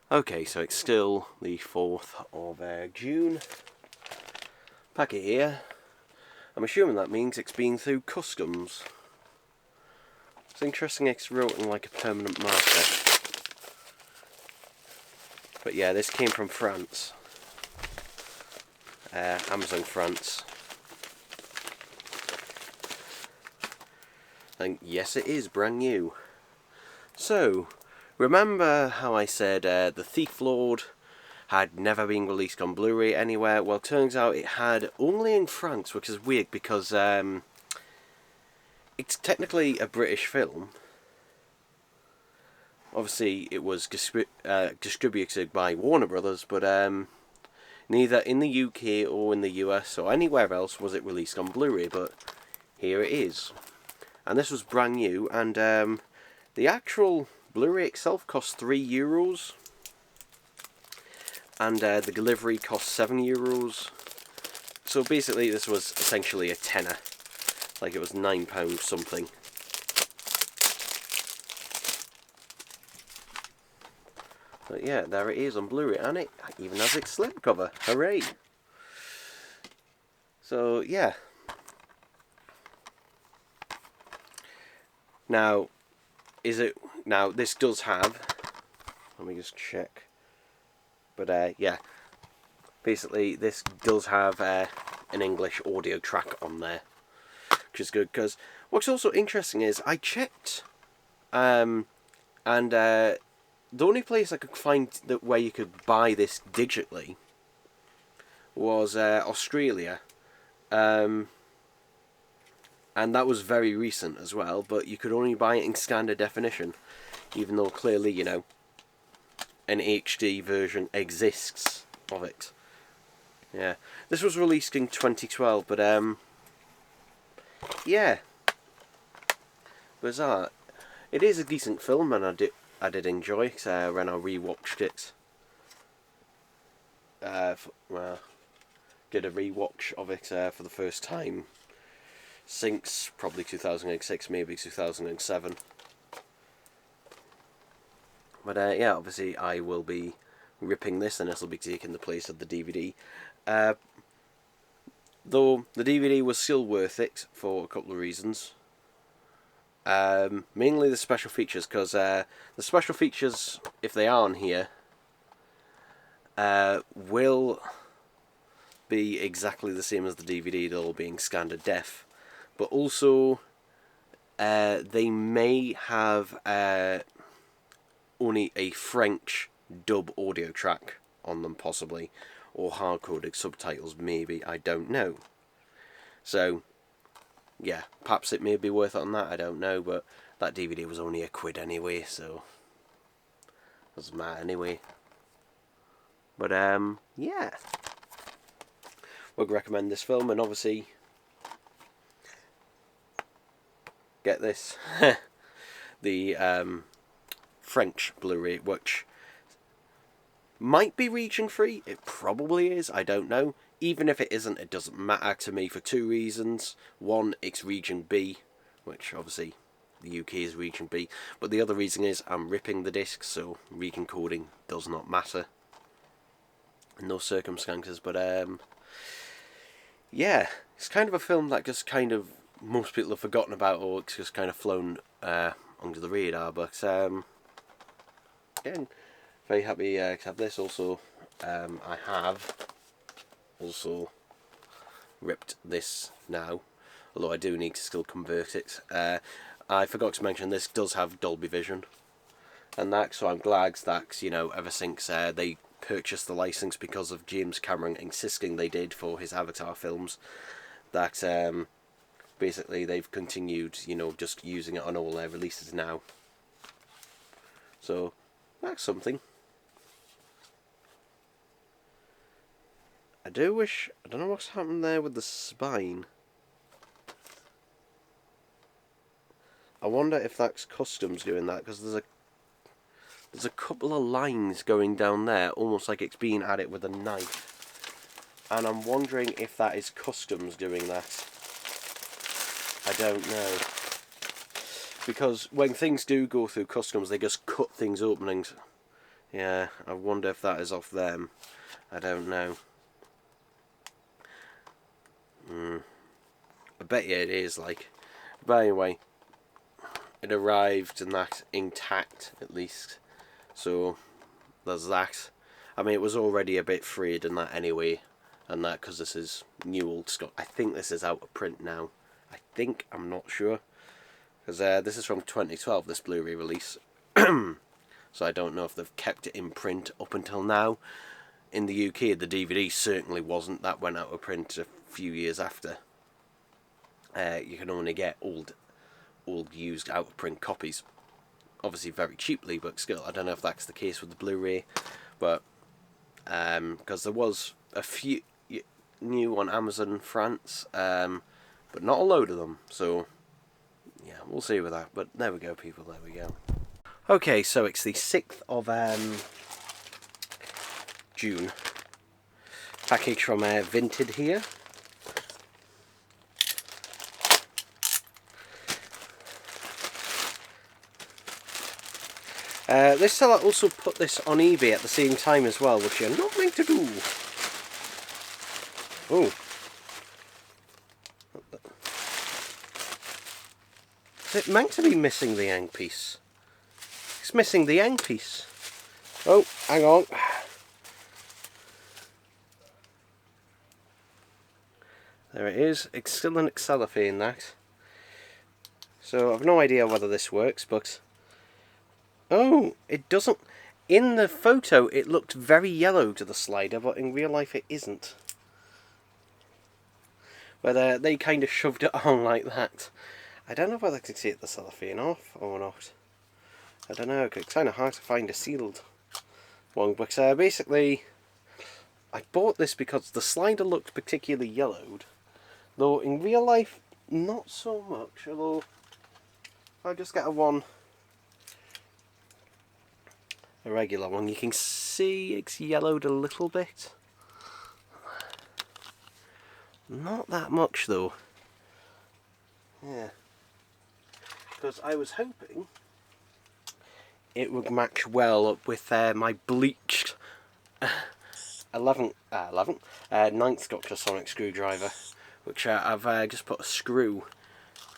Okay, so it's still the 4th of June. Packet here. I'm assuming that means it's been through customs. It's interesting it's wrote in like a permanent marker. But yeah, this came from France. Amazon France. And yes, it is brand new. So, remember how I said The Thief Lord had never been released on Blu-ray anywhere? Well, turns out it had only in France, which is weird because it's technically a British film. Obviously, it was distributed by Warner Brothers, but neither in the UK or in the US or anywhere else was it released on Blu-ray, but here it is. And this was brand new, and the actual Blu-ray itself cost €3, and the delivery cost €7. So basically this was essentially a tenner, like it was £9 something. But yeah, there it is on Blu-ray, and it even has its slipcover. Hooray! So yeah. Now, this does have, let me just check. But yeah, basically this does have an English audio track on there, which is good, because what's also interesting is I checked, and the only place I could find that where you could buy this digitally was Australia, and that was very recent as well, but you could only buy it in standard definition, even though clearly, you know, an HD version exists of it. Yeah, this was released in 2012, but yeah, bizarre. It is a decent film, and I did enjoy it when I rewatched it. Well, did a rewatch of it for the first time since probably 2006, maybe 2007. But yeah, obviously I will be ripping this, and this will be taking the place of the DVD. Though the DVD was still worth it for a couple of reasons. Mainly the special features, because the special features, if they are on here, will be exactly the same as the DVD, they'll be in standard def. But also, they may have only a French dub audio track on them, possibly, or hard-coded subtitles, maybe, I don't know. So, yeah, perhaps it may be worth it on that, I don't know, but that DVD was only £1 anyway, so doesn't matter anyway. But yeah, would recommend this film, and obviously get this the French Blu-ray, which might be region free. It probably is, I don't know. Even if it isn't, it doesn't matter to me for two reasons. One, it's region B, which obviously the UK is region B, but the other reason is I'm ripping the disc, so region coding does not matter in those circumstances. But yeah, it's kind of a film that just kind of most people have forgotten about, or it's just kind of flown under the radar. But again, very happy to have this. Also, I have also ripped this now, although I do need to still convert it. I forgot to mention this does have Dolby Vision and that, so I'm glad that, you know, ever since they purchased the license because of James Cameron insisting they did for his Avatar films, that basically they've continued, you know, just using it on all their releases now. So that's something. I don't know what's happened there with the spine. I wonder if that's customs doing that, because there's a couple of lines going down there, almost like it's being at it with a knife. And I'm wondering if that is customs doing that. I don't know. Because when things do go through customs, they just cut things open and, Yeah, I wonder if that is off them. I don't know. I bet you it is, like. But anyway, it arrived and that intact, at least. So, there's that. I mean, it was already a bit frayed and that anyway. And that because this is new old Scott. I think this is out of print now. I think, I'm not sure. Because this is from 2012, this Blu-ray release. So I don't know if they've kept it in print up until now. In the UK, the DVD certainly wasn't. That went out of print a few years after. You can only get old used out of print copies. Obviously very cheaply, but still, I don't know if that's the case with the Blu-ray. But, because there was a few new on Amazon France, but not a load of them. So, yeah, we'll see with that. But there we go, people, there we go. Okay, so it's the 6th of June. Package from Vinted here. This seller also put this on eBay at the same time as well, which you're not meant to do. Oh. Is it meant to be missing the end piece? It's missing the end piece. Oh, hang on. There it is. It's still in cellophane, that. So I've no idea whether this works, but... Oh, it doesn't... In the photo, it looked very yellow to the slider, but in real life it isn't. But they kind of shoved it on like that. I don't know whether I can take the cellophane off or not. I don't know, it's kind of hard to find a sealed one. But basically, I bought this because the slider looked particularly yellowed. Though in real life, not so much. Although, if I just get a regular one, you can see it's yellowed a little bit. Not that much though. Yeah. Because I was hoping it would match well up with my bleached 9th Doctor Sonic screwdriver, which I've just put a screw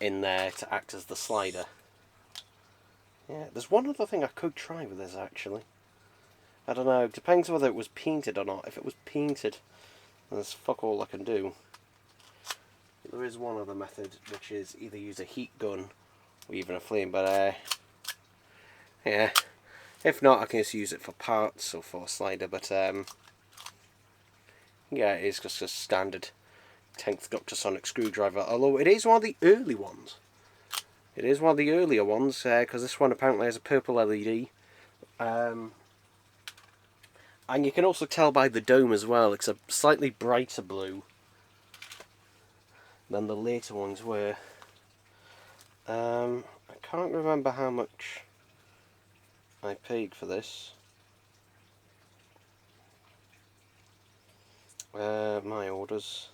in there to act as the slider. Yeah, there's one other thing I could try with this actually. I don't know, it depends whether it was painted or not. If it was painted, there's fuck all I can do. There is one other method, which is either use a heat gun or even a flame, but yeah, if not I can just use it for parts or for a slider, but yeah, it is just a standard 10th Doctor Sonic screwdriver, although it is one of the early ones. It is one of the earlier ones, because this one apparently has a purple LED. And you can also tell by the dome as well, it's a slightly brighter blue than the later ones were. I can't remember how much I paid for this. My orders.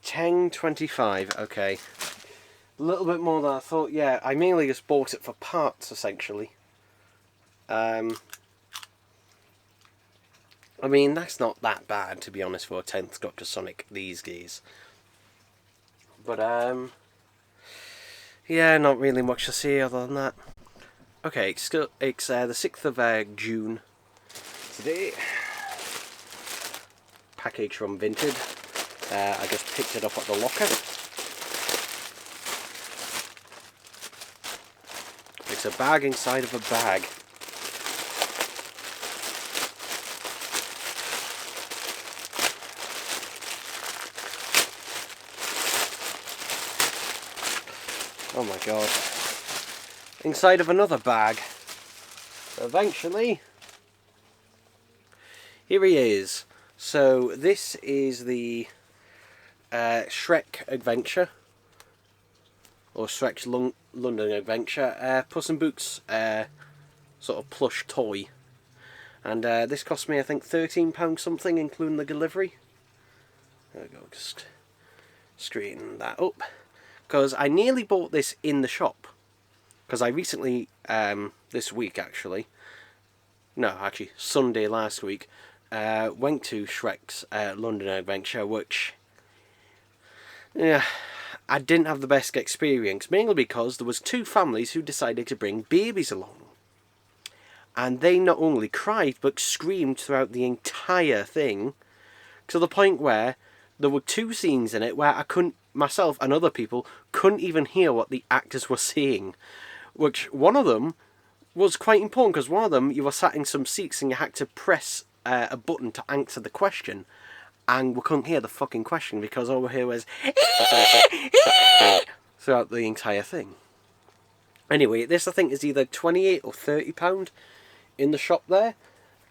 $10.25, okay. A little bit more than I thought. Yeah, I mainly just bought it for parts, essentially. I mean, that's not that bad, to be honest, for a 10th Doctor Sonic these days. But, yeah, not really much to say other than that. Okay, it's the 6th of June today. Package from Vinted. I just picked it up at the locker. It's a bag inside of a bag. Oh my god. Inside of another bag. Eventually. Here he is. So this is the Shrek Adventure. Or Shrek's London Adventure. Puss in Boots sort of plush toy. And this cost me, I think, £13 something, including the delivery. There we go, just straighten that up. Because I nearly bought this in the shop. Because I recently, this week actually, no, actually Sunday last week, went to Shrek's London Adventure, which, yeah, I didn't have the best experience, mainly because there was two families who decided to bring babies along. And they not only cried, but screamed throughout the entire thing, to the point where there were two scenes in it where I couldn't, myself and other people, couldn't even hear what the actors were saying. Which, one of them was quite important, because one of them, you were sat in some seats and you had to press a button to answer the question. And we couldn't hear the fucking question because all we hear was throughout the entire thing. Anyway, this I think is either £28 or £30 in the shop there.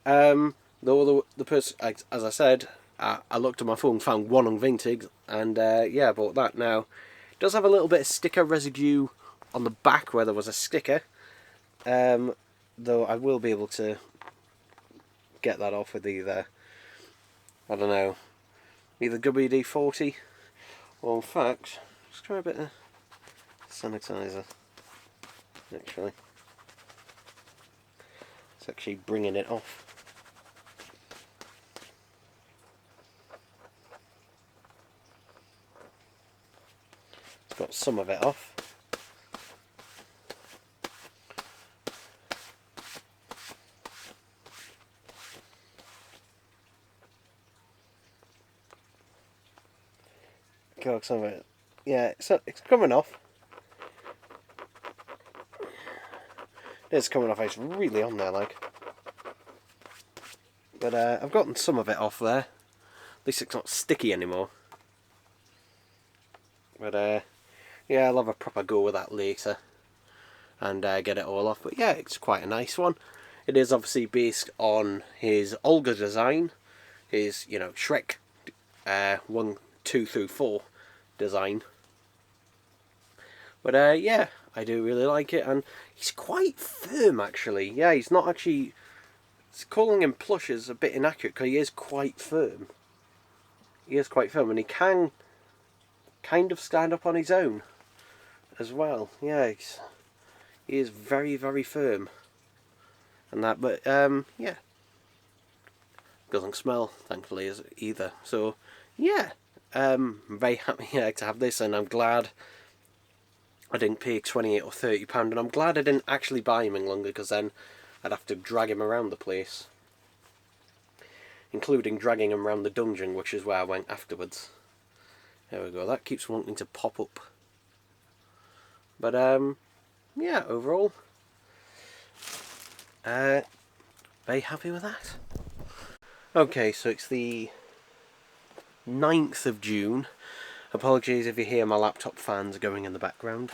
Though the person, as I said, I looked at my phone, found one on Vinted, and yeah, I bought that. Now, it does have a little bit of sticker residue on the back where there was a sticker, though I will be able to get that off with either, I don't know, either WD-40, or in fact, let's try a bit of sanitizer, actually. It's actually bringing it off. It's got some of it off. Got some of it. Yeah, it's coming off. It's coming off. It's really on there, like. But I've gotten some of it off there. At least it's not sticky anymore. But yeah, I'll have a proper go with that later and get it all off. But yeah, it's quite a nice one. It is obviously based on his Olga design, his, you know, Shrek 1, 2 through 4 design. But yeah, I do really like it, and he's quite firm actually. Yeah, he's not actually, calling him plush is a bit inaccurate because he is quite firm. He is quite firm, and he can kind of stand up on his own as well. Yeah, he is very, very firm and that. But yeah, doesn't smell, thankfully, either. So yeah, I'm very happy to have this, and I'm glad I didn't pay £28 or £30, and I'm glad I didn't actually buy him in longer, because then I'd have to drag him around the place, including dragging him around the dungeon, which is where I went afterwards. There we go. That keeps wanting to pop up. But yeah, overall, very happy with that. Okay, so it's the 9th of June. Apologies if you hear my laptop fans going in the background.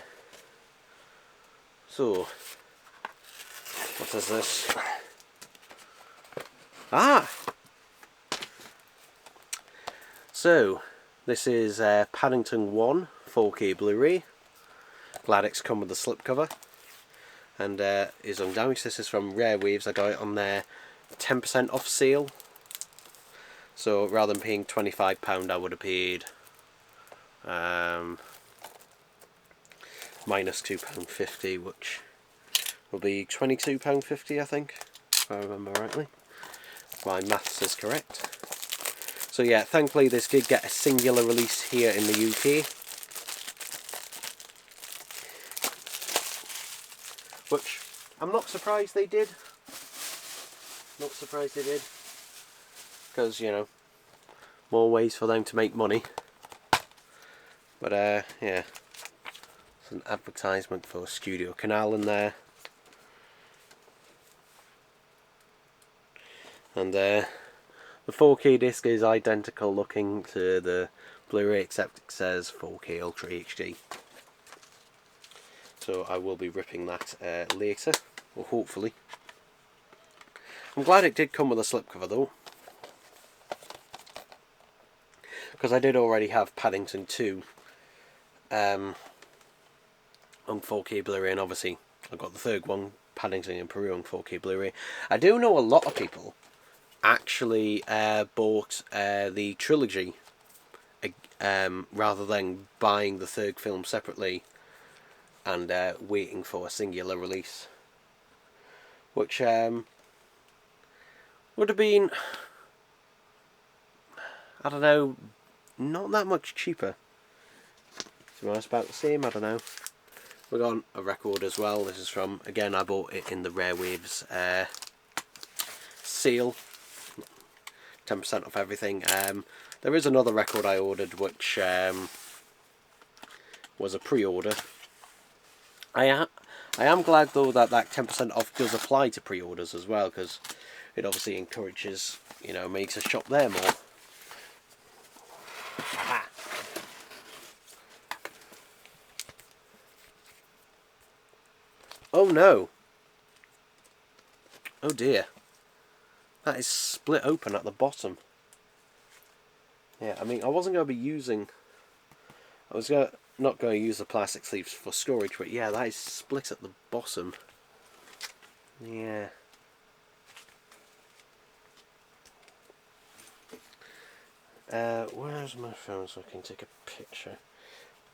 So, what is this? Ah! So, this is Paddington 1 4K Blu-ray. Glad it's come with the slipcover. And is undamaged. This is from Rare Waves. I got it on their 10% off sale. So rather than paying £25, I would have paid minus £2.50, which will be £22.50, I think, if I remember rightly. My maths is correct. So yeah, thankfully this did get a singular release here in the UK, which I'm not surprised they did. Not surprised they did, because, you know, more ways for them to make money. But yeah, it's an advertisement for Studio Canal in there, and the 4K disc is identical looking to the Blu-ray, except it says 4K Ultra HD. So I will be ripping that later, or hopefully. I'm glad it did come with a slipcover though, because I did already have Paddington 2 on 4K Blu-ray, and obviously I've got the third one, Paddington in Peru, on 4K Blu-ray. I do know a lot of people actually bought the trilogy rather than buying the third film separately and waiting for a singular release, which would have been, I don't know, not that much cheaper. To be honest, about the same, I don't know. We got a record as well. This is from, again, I bought it in the Rare Waves sale. 10% off everything. There is another record I ordered which was a pre-order. I am glad though that 10% off does apply to pre-orders as well, because it obviously encourages, you know, me to shop there more. Aha. Oh no! Oh dear. That is split open at the bottom. Yeah, I mean, I wasn't going to be using... I was not going to use the plastic sleeves for storage, but yeah, that is split at the bottom. Yeah. Where's my phone so I can take a picture?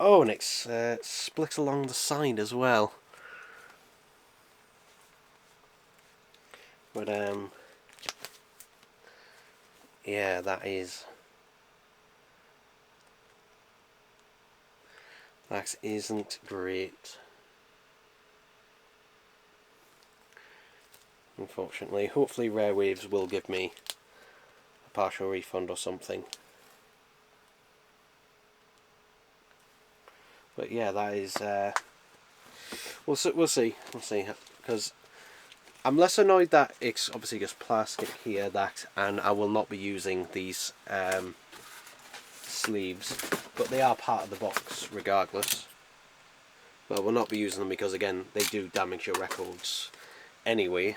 Oh, and it's split along the side as well. But yeah, that isn't great. Unfortunately, hopefully Rare Waves will give me a partial refund or something. But yeah, that is. We'll see, because I'm less annoyed that it's obviously just plastic here, and I will not be using these sleeves, but they are part of the box regardless. But I will not be using them because, again, they do damage your records anyway.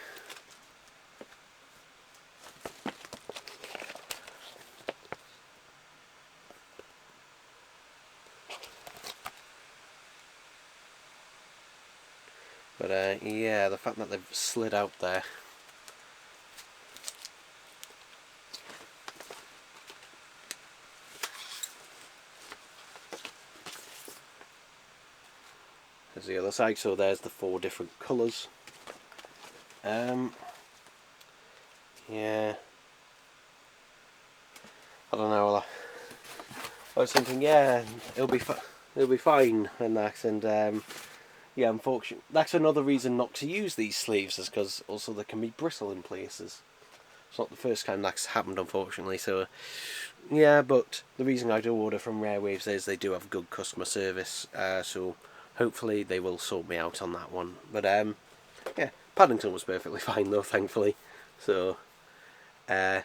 But yeah, the fact that they've slid out there. There's the other side, so there's the 4 different colours. Yeah. I don't know. I was thinking, yeah, it'll be fine and that, and yeah, unfortunately, that's another reason not to use these sleeves, is because also there can be bristle in places. It's not the first time that's happened, unfortunately. So yeah, but the reason I do order from Rare Waves is they do have good customer service, so hopefully they will sort me out on that one. But yeah, Paddington was perfectly fine though, thankfully. So yeah,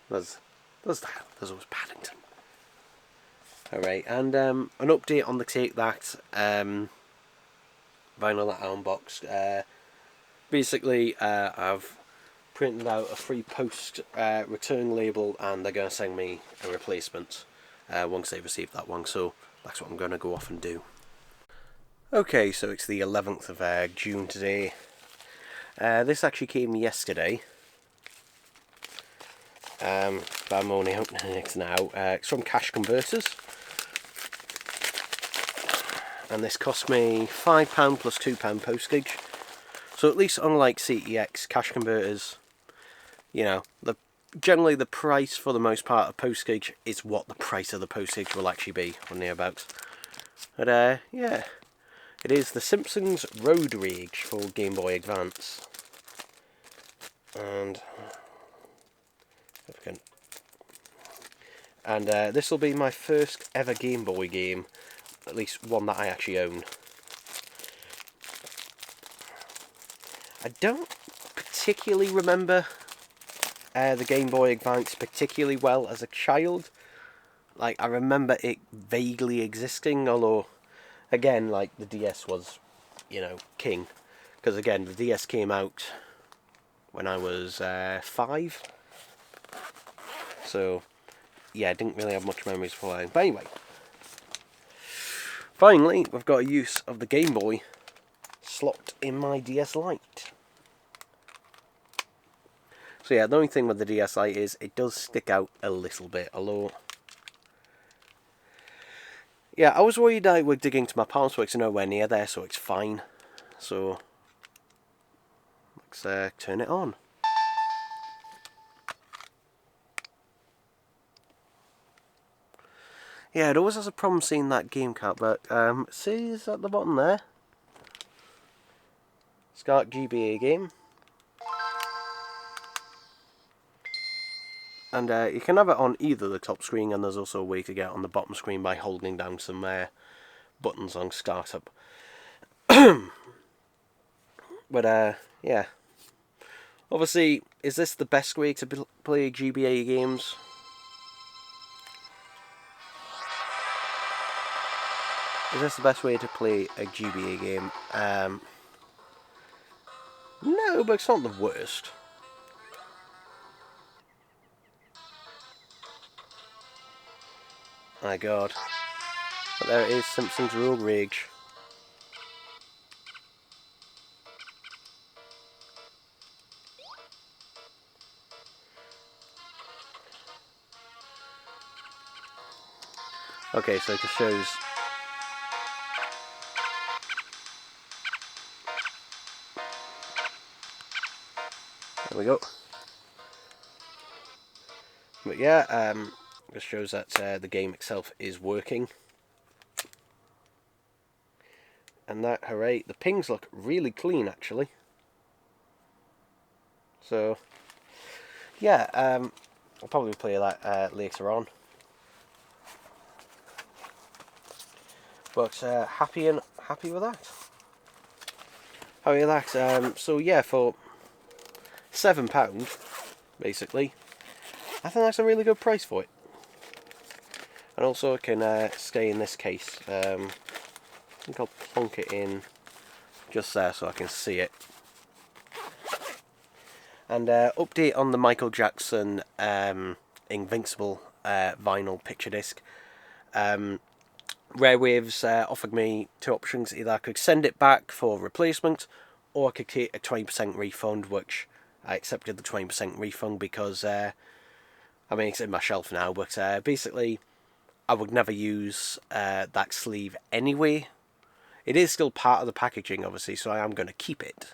there's always Paddington. Alright, and an update on the Take That vinyl that I unboxed. Basically, I've printed out a free post return label, and they're going to send me a replacement once they receive that one, so that's what I'm going to go off and do. Okay, so it's the 11th of June today. This actually came yesterday, but I'm only opening it now. It's from Cash Converters, and this cost me £5 plus £2 postage. So at least unlike CEX, Cash Converters, you know, generally the price for the most part of postage is what the price of the postage will actually be, or nearabouts. But yeah, it is The Simpsons Road Rage for Game Boy Advance. And this will be my first ever Game Boy game, at least one that I actually own. I don't particularly remember the Game Boy Advance particularly well as a child. Like, I remember it vaguely existing, although, again, like, the DS was, you know, king. Because, again, the DS came out when I was 5. So, yeah, I didn't really have much memories for playing. But anyway, finally, we've got a use of the Game Boy slot in my DS Lite. So yeah, the only thing with the DS Lite is it does stick out a little bit, although... Yeah, I was worried I would dig into my palm, so it's nowhere near there, so it's fine. So, let's turn it on. Yeah, it always has a problem seeing that game card, but see, is at the bottom there. SCART GBA game. And you can have it on either the top screen, and there's also a way to get it on the bottom screen by holding down some buttons on startup. But yeah. Obviously, is this the best way to play GBA games? Is this the best way to play a GBA game? No, but it's not the worst. My god. But there it is, Simpsons Road Rage. Okay, so it just shows... There we go. But yeah, just shows that the game itself is working. And that, hooray, the pings look really clean actually. So, yeah, I'll probably play that later on. But happy with that. Happy with that. So yeah, for £7, basically, I think that's a really good price for it. And also it can stay in this case. I think I'll plonk it in just there so I can see it. And update on the Michael Jackson Invincible vinyl picture disc. Rare Waves offered me two options. Either I could send it back for replacement, or I could take a 20% refund, which I accepted the 20% refund because, I mean, it's in my shelf now, but basically I would never use that sleeve anyway. It is still part of the packaging, obviously, so I am going to keep it.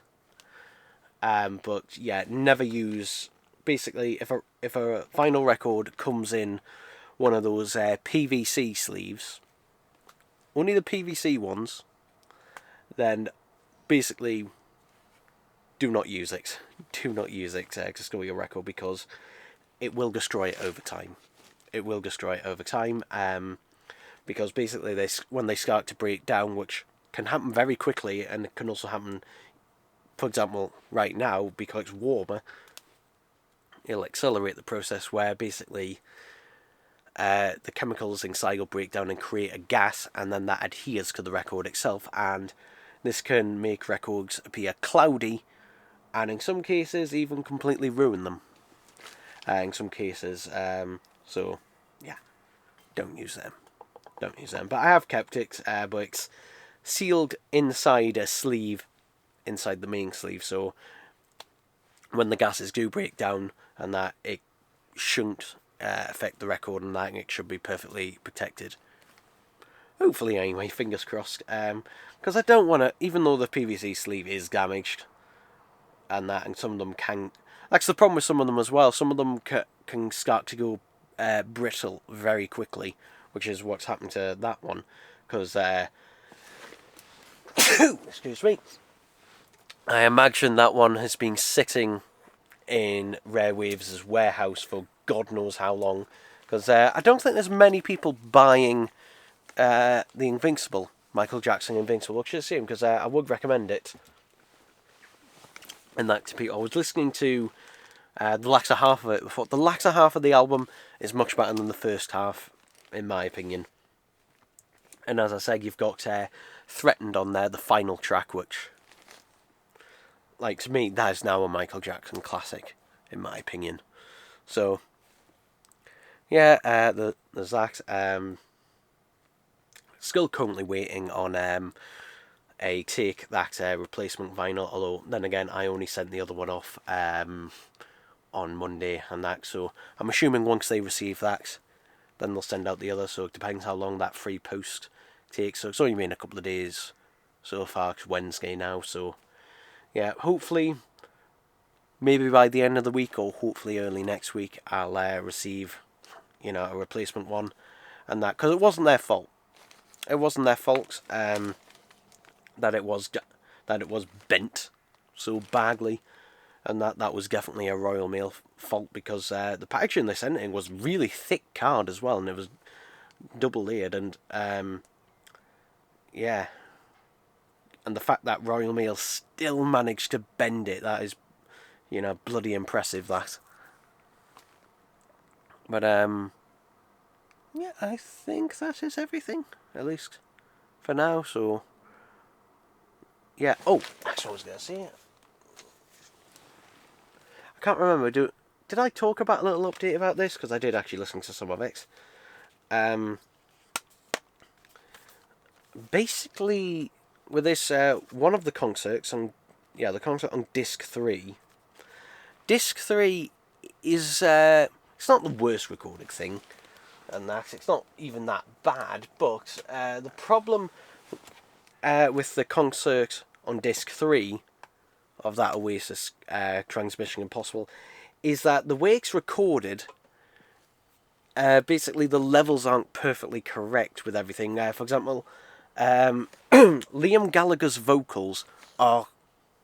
But yeah, never use... Basically, if a vinyl record comes in one of those PVC sleeves, only the PVC ones, then basically do not use it. Do not use it to store your record, because it will destroy it over time. It will destroy it over time, because basically when they start to break down, which can happen very quickly, and it can also happen, for example, right now, because it's warmer, it'll accelerate the process where basically the chemicals inside will break down and create a gas, and then that adheres to the record itself, and this can make records appear cloudy, and in some cases even completely ruin them. In some cases, so yeah, don't use them. Don't use them. But I have kept it, but it's sealed inside a sleeve, inside the main sleeve, so when the gases do break down and that, it shouldn't affect the record, and that, and it should be perfectly protected. Hopefully, anyway, fingers crossed. Because I don't want to, even though the PVC sleeve is damaged, and that, and some of them can... That's the problem with some of them as well. Some of them can start to go brittle very quickly, which is what's happened to that one. Because, excuse me, I imagine that one has been sitting in Rare Waves' warehouse for God knows how long. Because I don't think there's many people buying the Invincible, Michael Jackson Invincible, which is a shame, because I would recommend it. And that to people. I was listening to the latter half of it before. The latter half of the album is much better than the first half, in my opinion. And as I said, you've got Threatened on there, the final track, which, like, to me, that is now a Michael Jackson classic, in my opinion. So, yeah, there's that. Still currently waiting on a Take That replacement vinyl, although then again I only sent the other one off on Monday and that, so I'm assuming once they receive that then they'll send out the other, so it depends how long that free post takes. So it's only been a couple of days so far. It's Wednesday now, so yeah, hopefully maybe by the end of the week, or hopefully early next week, I'll receive, you know, a replacement one. and that, because it wasn't their fault. It wasn't their fault that it was bent so badly, and that was definitely a Royal Mail fault, because the packaging they sent in was really thick card as well, and it was double layered, and yeah, and the fact that Royal Mail still managed to bend it, that is, bloody impressive, that. But yeah, I think that is everything, at least for now. So yeah. Oh, that's what I was gonna say. I can't remember. Did I talk about a little update about this? Because I did actually listen to some of it. Basically, with this, one of the concerts on, the concert on disc 3. Disc 3 is it's not the worst recording thing, and that it's not even that bad. But the problem with the concert on disc 3 of that Oasis Transmission Impossible is that the way it's recorded, basically the levels aren't perfectly correct with everything. For example, Liam Gallagher's vocals are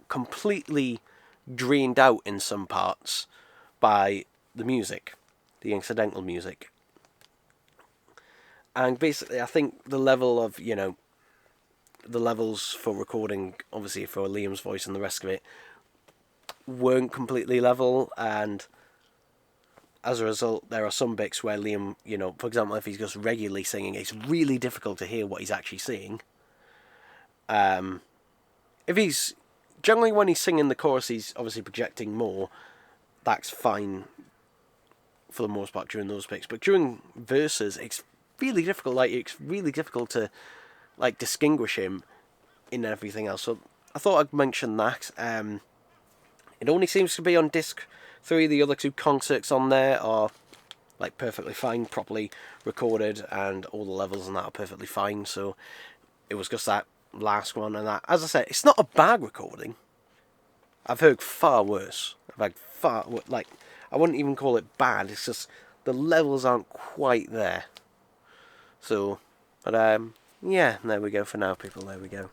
completely drained out in some parts by the music, the incidental music. And basically, I think the level of, the levels for recording, obviously for Liam's voice and the rest of it, weren't completely level, and as a result, there are some bits where Liam, for example, if he's just regularly singing, it's really difficult to hear what he's actually saying. If he's, generally when he's singing the chorus, he's obviously projecting more, that's fine for the most part during those bits, but during verses, it's really difficult, it's really difficult to, distinguish him in everything else, so I thought I'd mention that. It only seems to be on disc 3, the other 2 concerts on there are, perfectly fine, properly recorded, and all the levels and that are perfectly fine, so it was just that last one, and that, as I said, it's not a bad recording. I've heard far worse. I've had I wouldn't even call it bad, it's just the levels aren't quite there. So, but yeah, there we go for now, people, there we go.